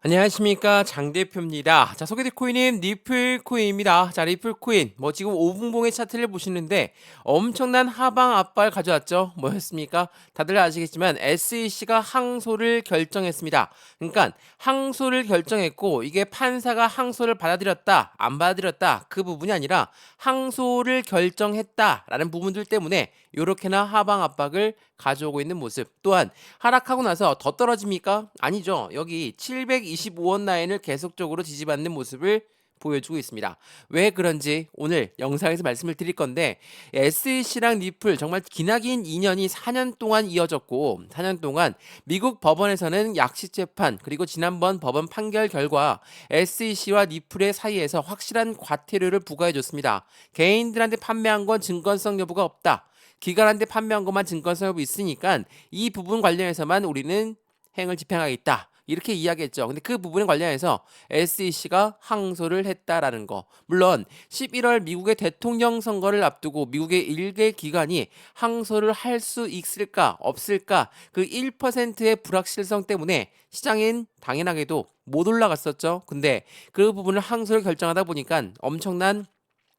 안녕하십니까, 장 대표입니다. 자, 소개될 코인은 리플 코인입니다. 자, 리플 코인 지금 5분봉의 차트를 보시는데 엄청난 하방 압박을 가져왔죠. 뭐였습니까? 다들 아시겠지만 SEC가 항소를 결정했습니다. 그러니까 항소를 결정했고, 이게 판사가 항소를 받아들였다 안 받아들였다 그 부분이 아니라 항소를 결정했다라는 부분들 때문에 이렇게나 하방 압박을 가져오고 있는 모습. 또한 하락하고 나서 더 떨어집니까? 아니죠. 여기 725원 라인을 계속적으로 지지받는 모습을 보여주고 있습니다. 왜 그런지 오늘 영상에서 말씀을 드릴 건데, SEC랑 리플 정말 기나긴 인연이 4년 동안 이어졌고, 4년 동안 미국 법원에서는 약식 재판, 그리고 지난번 법원 판결 결과 SEC와 리플의 사이에서 확실한 과태료를 부과해 줬습니다. 개인들한테 판매한 건 증권성 여부가 없다. 기관한테 판매한 것만 증권성 여부 있으니까 이 부분 관련해서만 우리는 행을 집행하겠다, 이렇게 이야기했죠. 근데 그 부분에 관련해서 SEC가 항소를 했다라는 거. 물론 11월 미국의 대통령 선거를 앞두고 미국의 일개 기관이 항소를 할 수 있을까 없을까, 그 1%의 불확실성 때문에 시장엔 당연하게도 못 올라갔었죠. 근데 그 부분을 항소를 결정하다 보니까 엄청난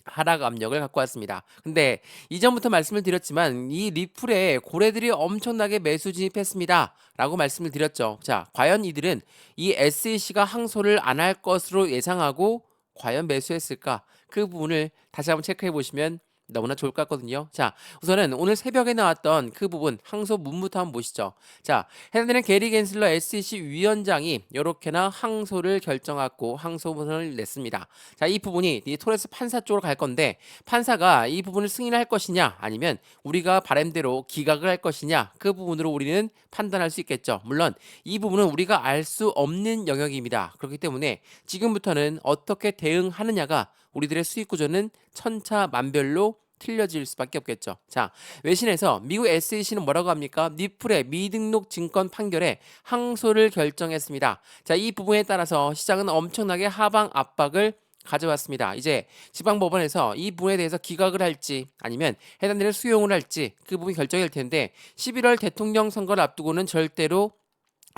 하락 압력을 갖고 왔습니다. 근데 이전부터 말씀을 드렸지만 이 리플에 고래들이 엄청나게 매수 진입했습니다 라고 말씀을 드렸죠. 자, 과연 이들은 이 SEC가 항소를 안 할 것으로 예상하고 과연 매수했을까? 그 부분을 다시 한번 체크해 보시면 너무나 좋을 것 같거든요. 자, 우선은 오늘 새벽에 나왔던 그 부분 항소 문부터 한번 보시죠. 자, 해당되는 게리 겐슬러 SEC 위원장이 이렇게나 항소를 결정하고 항소문을 냈습니다. 자, 이 부분이 이 토레스 판사 쪽으로 갈 건데, 판사가 이 부분을 승인할 것이냐 아니면 우리가 바람대로 기각을 할 것이냐, 그 부분으로 우리는 판단할 수 있겠죠. 물론 이 부분은 우리가 알 수 없는 영역입니다. 그렇기 때문에 지금부터는 어떻게 대응하느냐가 우리들의 수익 구조는 천차만별로 틀려질 수밖에 없겠죠. 자, 외신에서 미국 SEC는 뭐라고 합니까? 리플의 미등록 증권 판결에 항소를 결정했습니다. 자, 이 부분에 따라서 시장은 엄청나게 하방 압박을 가져왔습니다. 이제 지방법원에서 이 부분에 대해서 기각을 할지 아니면 해당되는 수용을 할지 그 부분이 결정일 텐데, 11월 대통령 선거를 앞두고는 절대로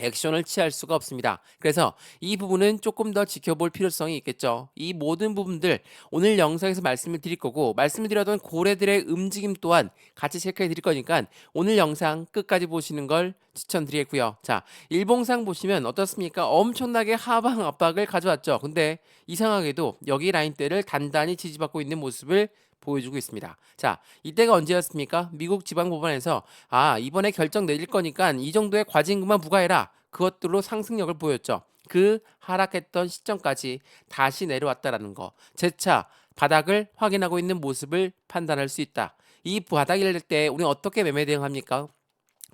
액션을 취할 수가 없습니다. 그래서 이 부분은 조금 더 지켜볼 필요성이 있겠죠. 이 모든 부분들 오늘 영상에서 말씀을 드릴 거고, 말씀을 드렸던 고래들의 움직임 또한 같이 체크해 드릴 거니까 오늘 영상 끝까지 보시는 걸 추천드리겠고요. 자, 일봉상 보시면 어떻습니까? 엄청나게 하방 압박을 가져왔죠. 근데 이상하게도 여기 라인대를 단단히 지지받고 있는 모습을 보여주고 있습니다. 자, 이때가 언제였습니까? 미국 지방법원에서 이번에 결정 내릴 거니까 이 정도의 과징금만 부과해라, 그것들로 상승력을 보였죠. 그 하락했던 시점까지 다시 내려왔다라는 거, 재차 바닥을 확인하고 있는 모습을 판단할 수 있다. 이 바닥일 때 우리 어떻게 매매 대응합니까?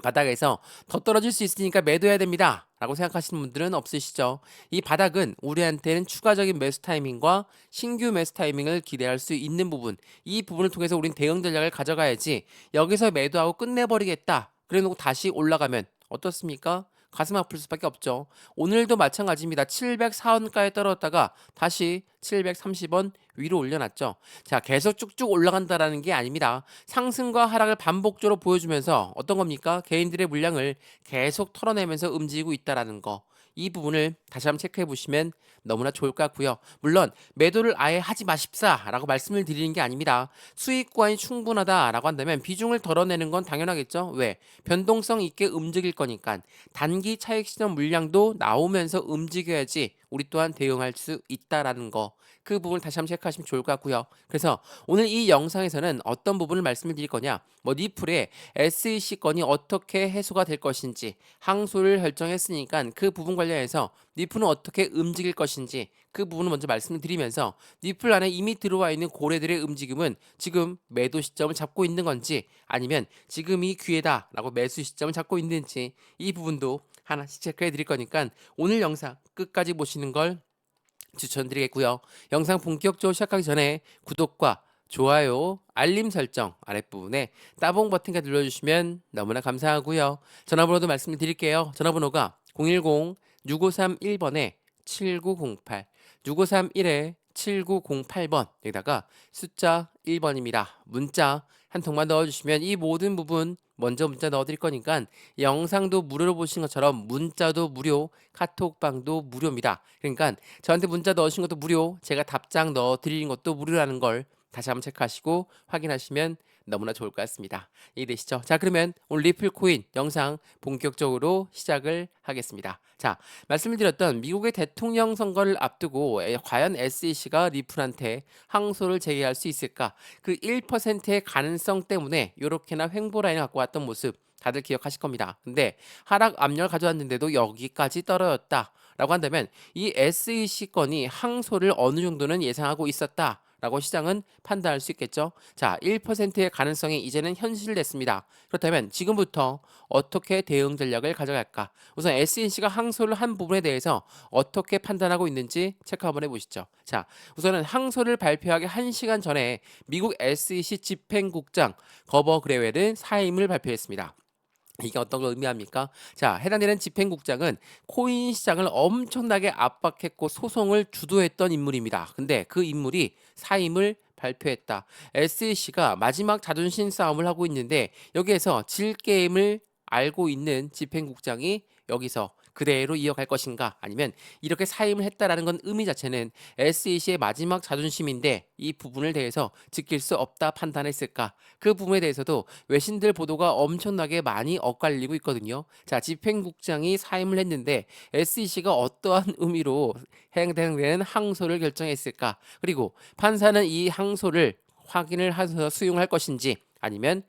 바닥에서 더 떨어질 수 있으니까 매도해야 됩니다 라고 생각하시는 분들은 없으시죠? 이 바닥은 우리한테는 추가적인 매수 타이밍과 신규 매수 타이밍을 기대할 수 있는 부분, 이 부분을 통해서 우린 대응 전략을 가져가야지 여기서 매도하고 끝내버리겠다 그래 놓고 다시 올라가면 어떻습니까? 가슴 아플 수밖에 없죠. 오늘도 마찬가지입니다. 704원가에 떨어졌다가 다시 730원 위로 올려놨죠. 자, 계속 쭉쭉 올라간다라는 게 아닙니다. 상승과 하락을 반복적으로 보여주면서 어떤 겁니까? 개인들의 물량을 계속 털어내면서 움직이고 있다라는 거. 이 부분을 다시 한번 체크해 보시면 너무나 좋을 것 같고요. 물론 매도를 아예 하지 마십사라고 말씀을 드리는 게 아닙니다. 수익 구간이 충분하다라고 한다면 비중을 덜어내는 건 당연하겠죠. 왜? 변동성 있게 움직일 거니까. 단기 차익 실현 물량도 나오면서 움직여야지 우리 또한 대응할 수 있다라는 거. 그 부분을 다시 한번 체크하시면 좋을 것 같고요. 그래서 오늘 이 영상에서는 어떤 부분을 말씀을 드릴 거냐, 리플의 SEC 건이 어떻게 해소가 될 것인지, 항소를 결정했으니까 그 부분 관련해서 리플은 어떻게 움직일 것인지, 그 부분을 먼저 말씀을 드리면서 리플 안에 이미 들어와 있는 고래들의 움직임은 지금 매도 시점을 잡고 있는 건지 아니면 지금이 기회다라고 매수 시점을 잡고 있는지, 이 부분도 하나씩 체크해 드릴 거니까 오늘 영상 끝까지 보시는 걸 추천드리겠고요. 영상 본격적으로 시작하기 전에 구독과 좋아요, 알림 설정 아랫부분에 따봉 버튼까지 눌러주시면 너무나 감사하고요. 전화번호도 말씀을 드릴게요. 전화번호가 010-6531번에 7908, 6531에 7908번, 여기다가 숫자 1번입니다. 문자 한 통만 넣어주시면 이 모든 부분 먼저 문자 넣어드릴 거니까 영상도 무료로 보신 것처럼 문자도 무료, 카톡방도 무료입니다. 그러니까 저한테 문자 넣으신 것도 무료, 제가 답장 넣어드리는 것도 무료라는 걸 다시 한번 체크하시고 확인하시면 너무나 좋을 것 같습니다. 이해되시죠? 자, 그러면 오늘 리플코인 영상 본격적으로 시작을 하겠습니다. 자, 말씀을 드렸던 미국의 대통령 선거를 앞두고 과연 SEC가 리플한테 항소를 제기할 수 있을까? 그 1%의 가능성 때문에 이렇게나 횡보 라인을 갖고 왔던 모습 다들 기억하실 겁니다. 근데 하락 압력을 가져왔는데도 여기까지 떨어졌다 라고 한다면 이 SEC 건이 항소를 어느 정도는 예상하고 있었다 라고 시장은 판단할 수 있겠죠. 자, 1%의 가능성이 이제는 현실됐습니다. 그렇다면 지금부터 어떻게 대응 전략을 가져갈까? 우선 SEC가 항소를 한 부분에 대해서 어떻게 판단하고 있는지 체크 한번 해보시죠. 자, 우선은 항소를 발표하기 1시간 전에 미국 SEC 집행국장 거버 그레웰은 사임을 발표했습니다. 이게 어떤 걸 의미합니까? 자, 해당되는 집행국장은 코인 시장을 엄청나게 압박했고 소송을 주도했던 인물입니다. 근데 그 인물이 사임을 발표했다. SEC가 마지막 자존심 싸움을 하고 있는데 여기에서 질 게임을 알고 있는 집행국장이 여기서 그대로 이어갈 것인가 아니면 이렇게 사임을 했다라는 건 의미 자체는 SEC의 마지막 자존심인데 이 부분을 대해서 지킬 수 없다 판단했을까? 그 부분에 대해서도 외신들 보도가 엄청나게 많이 엇갈리고 있거든요. 자, 집행국장이 사임을 했는데 SEC가 어떠한 의미로 해당되는 항소를 결정했을까? 그리고 판사는 이 항소를 확인을 해서 수용할 것인지 아니면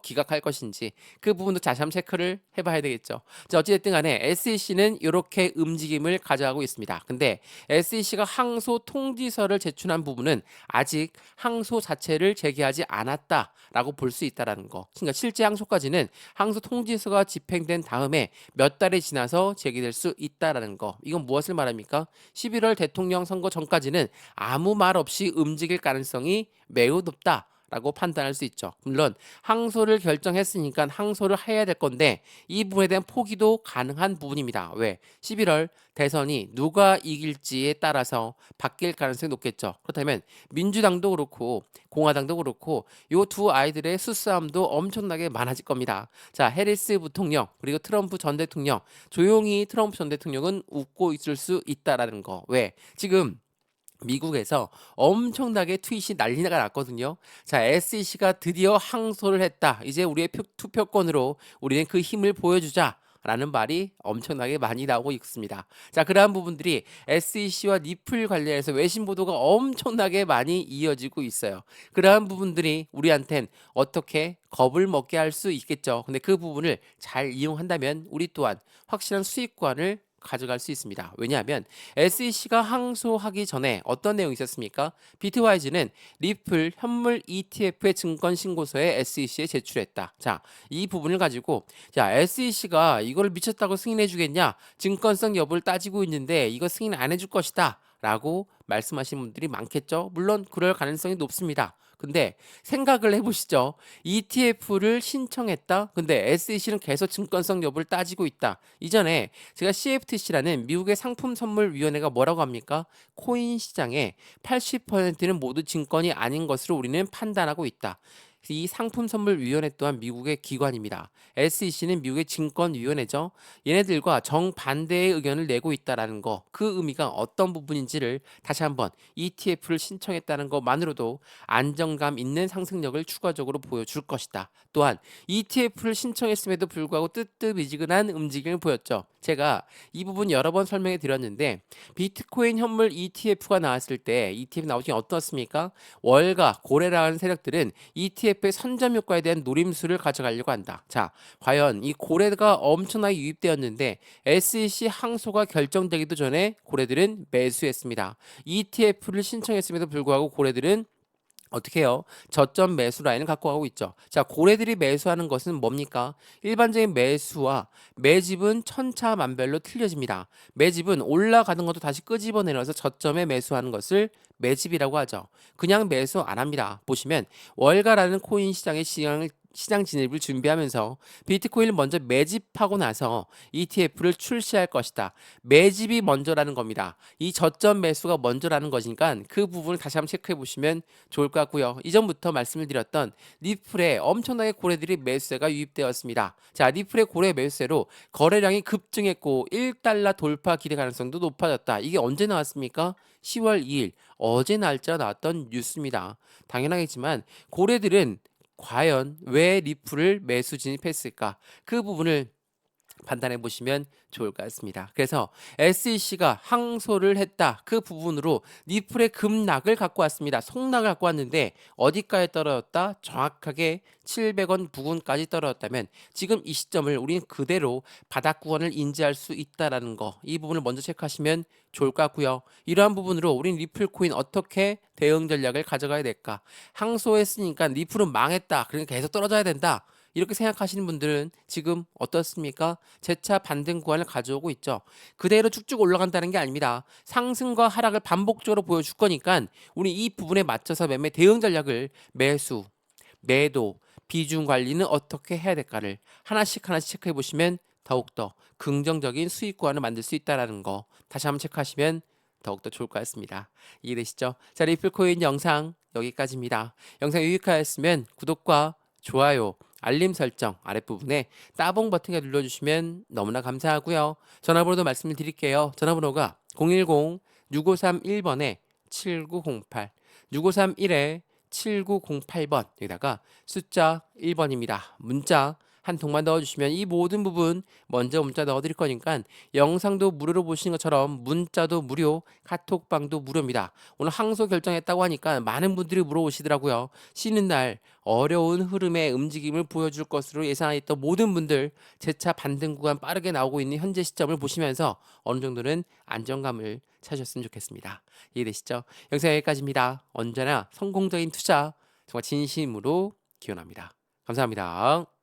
기각할 것인지 그 부분도 다시 한번 체크를 해봐야 되겠죠. 자, 어찌됐든 간에 SEC는 이렇게 움직임을 가져가고 있습니다. 근데 SEC가 항소 통지서를 제출한 부분은 아직 항소 자체를 제기하지 않았다라고 볼 수 있다라는 거. 그러니까 실제 항소까지는 항소 통지서가 집행된 다음에 몇 달이 지나서 제기될 수 있다라는 거. 이건 무엇을 말합니까? 11월 대통령 선거 전까지는 아무 말 없이 움직일 가능성이 매우 높다. 라고 판단할 수 있죠. 물론 항소를 결정했으니까 항소를 해야 될 건데 이 부분에 대한 포기도 가능한 부분입니다. 왜? 11월 대선이 누가 이길지에 따라서 바뀔 가능성이 높겠죠. 그렇다면 민주당도 그렇고 공화당도 그렇고 이 두 아이들의 수싸움도 엄청나게 많아질 겁니다. 자, 해리스 부통령 그리고 트럼프 전 대통령, 조용히 트럼프 전 대통령은 웃고 있을 수 있다라는 거. 왜? 지금 미국에서 엄청나게 트윗이 난리가 났거든요. 자, SEC가 드디어 항소를 했다. 이제 우리의 투표권으로 우리는 그 힘을 보여주자. 라는 말이 엄청나게 많이 나오고 있습니다. 자, 그러한 부분들이 SEC와 리플 관련해서 외신 보도가 엄청나게 많이 이어지고 있어요. 그러한 부분들이 우리한텐 어떻게 겁을 먹게 할 수 있겠죠. 근데 그 부분을 잘 이용한다면 우리 또한 확실한 수익권을 가져갈 수 있습니다. 왜냐하면 SEC가 항소하기 전에 어떤 내용이 있었습니까? 비트와이즈는 리플 현물 ETF의 증권 신고서에 SEC에 제출했다. 자, 이 부분을 가지고 자, SEC가 이걸 미쳤다고 승인해 주겠냐? 증권성 여부를 따지고 있는데 이거 승인 안 해줄 것이다. 라고 말씀하시는 분들이 많겠죠. 물론 그럴 가능성이 높습니다. 근데 생각을 해보시죠. ETF를 신청했다. 근데 SEC는 계속 증권성 여부를 따지고 있다. 이전에 제가 CFTC라는 미국의 상품선물위원회가 뭐라고 합니까? 코인 시장의 80%는 모두 증권이 아닌 것으로 우리는 판단하고 있다. 이 상품선물위원회 또한 미국의 기관입니다. SEC는 미국의 증권위원회죠. 얘네들과 정반대의 의견을 내고 있다는 거, 그 의미가 어떤 부분인지를 다시 한번 ETF를 신청했다는 것만으로도 안정감 있는 상승력을 추가적으로 보여줄 것이다. 또한 ETF를 신청했음에도 불구하고 뜨뜻미지근한 움직임을 보였죠. 제가 이 부분 여러 번 설명해 드렸는데 비트코인 현물 ETF가 나왔을 때 ETF 나오기 어떻습니까? 월가, 고래라는 세력들은 ETF의 선점 효과에 대한 노림수를 가져가려고 한다. 자, 과연 이 고래가 엄청나게 유입되었는데 SEC 항소가 결정되기도 전에 고래들은 매수했습니다. ETF를 신청했음에도 불구하고 고래들은 어떻게 해요? 저점 매수 라인을 갖고 가고 있죠. 자, 고래들이 매수하는 것은 뭡니까? 일반적인 매수와 매집은 천차만별로 틀려집니다. 매집은 올라가는 것도 다시 끄집어내려서 저점에 매수하는 것을 매집이라고 하죠. 그냥 매수 안 합니다. 보시면 월가라는 코인 시장의 시장을 시장 진입을 준비하면서 비트코인을 먼저 매집하고 나서 ETF를 출시할 것이다. 매집이 먼저라는 겁니다. 이 저점 매수가 먼저라는 것이니까 그 부분을 다시 한번 체크해 보시면 좋을 것 같고요. 이전부터 말씀을 드렸던 리플에 엄청나게 고래들이 매수세가 유입되었습니다. 자, 리플의 고래 매수세로 거래량이 급증했고 1달러 돌파 기대 가능성도 높아졌다. 이게 언제 나왔습니까? 10월 2일 어제 날짜 나왔던 뉴스입니다. 당연하겠지만 고래들은 과연 왜 리플을 매수 진입했을까? 그 부분을 판단해 보시면 좋을 것 같습니다. 그래서 SEC가 항소를 했다. 그 부분으로 리플의 급락을 갖고 왔습니다. 속락을 갖고 왔는데 어디까지 떨어졌다? 정확하게 700원 부근까지 떨어졌다면 지금 이 시점을 우리는 그대로 바닥 구간을 인지할 수 있다라는 거. 이 부분을 먼저 체크하시면 좋을 것 같고요. 이러한 부분으로 우린 리플 코인 어떻게 대응 전략을 가져가야 될까? 항소했으니까 리플은 망했다. 그러니까 계속 떨어져야 된다. 이렇게 생각하시는 분들은 지금 어떻습니까? 재차 반등 구간을 가져오고 있죠. 그대로 쭉쭉 올라간다는 게 아닙니다. 상승과 하락을 반복적으로 보여줄 거니까 우리 이 부분에 맞춰서 매매 대응 전략을 매수, 매도, 비중 관리는 어떻게 해야 될까를 하나씩 체크해 보시면 더욱더 긍정적인 수익 구간을 만들 수 있다는 거 다시 한번 체크하시면 더욱더 좋을 것 같습니다. 이해되시죠? 자, 리플코인 영상 여기까지입니다. 영상 유익하였으면 구독과 좋아요, 알림 설정 아랫부분에 따봉 버튼을 눌러주시면 너무나 감사하고요. 전화번호도 말씀을 드릴게요. 전화번호가 010-6531번에 7908, 6531에 7908번, 여기다가 숫자 1번입니다. 문자 한 통만 넣어주시면 이 모든 부분 먼저 문자 넣어드릴 거니까 영상도 무료로 보시는 것처럼 문자도 무료, 카톡방도 무료입니다. 오늘 항소 결정했다고 하니까 많은 분들이 물어보시더라고요. 쉬는 날 어려운 흐름의 움직임을 보여줄 것으로 예상했던 모든 분들 재차 반등 구간 빠르게 나오고 있는 현재 시점을 보시면서 어느 정도는 안정감을 찾으셨으면 좋겠습니다. 이해되시죠? 영상 여기까지입니다. 언제나 성공적인 투자 정말 진심으로 기원합니다. 감사합니다.